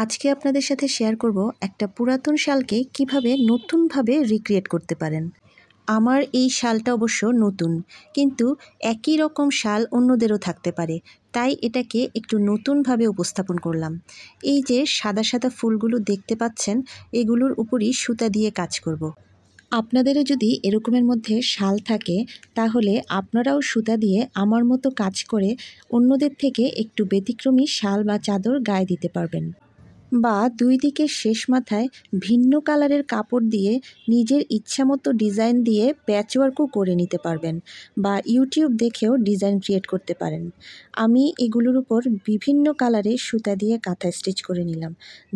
আজকে আপনাদের সাথে শেয়ার করব একটা পুরাতন শালকে কিভাবে নতুনভাবে রিক্রিয়েট করতে পারেন। আমার এই শালটা অবশ্য নতুন, কিন্তু একই রকম শাল অন্যদেরও থাকতে পারে, তাই এটাকে একটু নতুনভাবে উপস্থাপন করলাম। এই যে সাদা সাদা ফুলগুলো দেখতে পাচ্ছেন, এগুলোর উপরই সুতা দিয়ে কাজ করব। আপনাদেরও যদি এরকমের মধ্যে শাল থাকে, তাহলে আপনারাও সুতা দিয়ে আমার মতো কাজ করে অন্যদের থেকে একটু ব্যতিক্রমী শাল বা চাদর গায়ে দিতে পারবেন। বা দুই দিকের শেষ মাথায় ভিন্ন কালারের কাপড় দিয়ে নিজের ইচ্ছামতো ডিজাইন দিয়ে প্যাচওয়ার্কও করে নিতে পারবেন, বা ইউটিউব দেখেও ডিজাইন ক্রিয়েট করতে পারেন। আমি এগুলোর উপর বিভিন্ন কালারে সুতা দিয়ে কাঁথা স্টিচ করে নিলাম।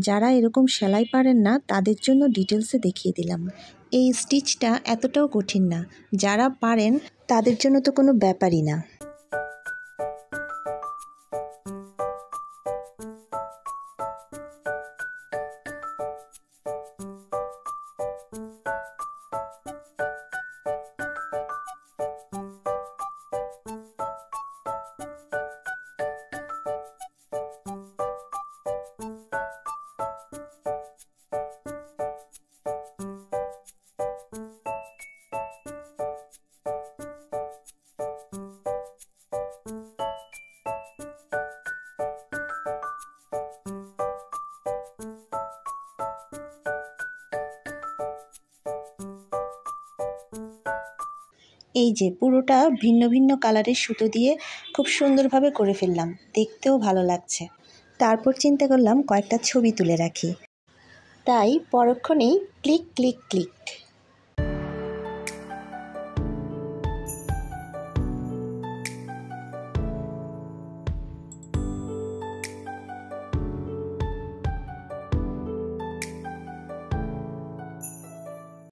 যারা এরকম সেলাই পারেন না, তাদের জন্য ডিটেলসে দেখিয়ে দিলাম। এই স্টিচটা এতটাও কঠিন না, যারা পারেন তাদের জন্য তো কোনো ব্যাপারই না। এই যে পুরোটা ভিন্ন ভিন্ন কালারের সুতো দিয়ে খুব সুন্দরভাবে করে ফেললাম, দেখতেও ভালো লাগছে। তারপর চিন্তা করলাম কয়েকটা ছবি তুলে রাখি, তাই পরক্ষণেই ক্লিক ক্লিক ক্লিক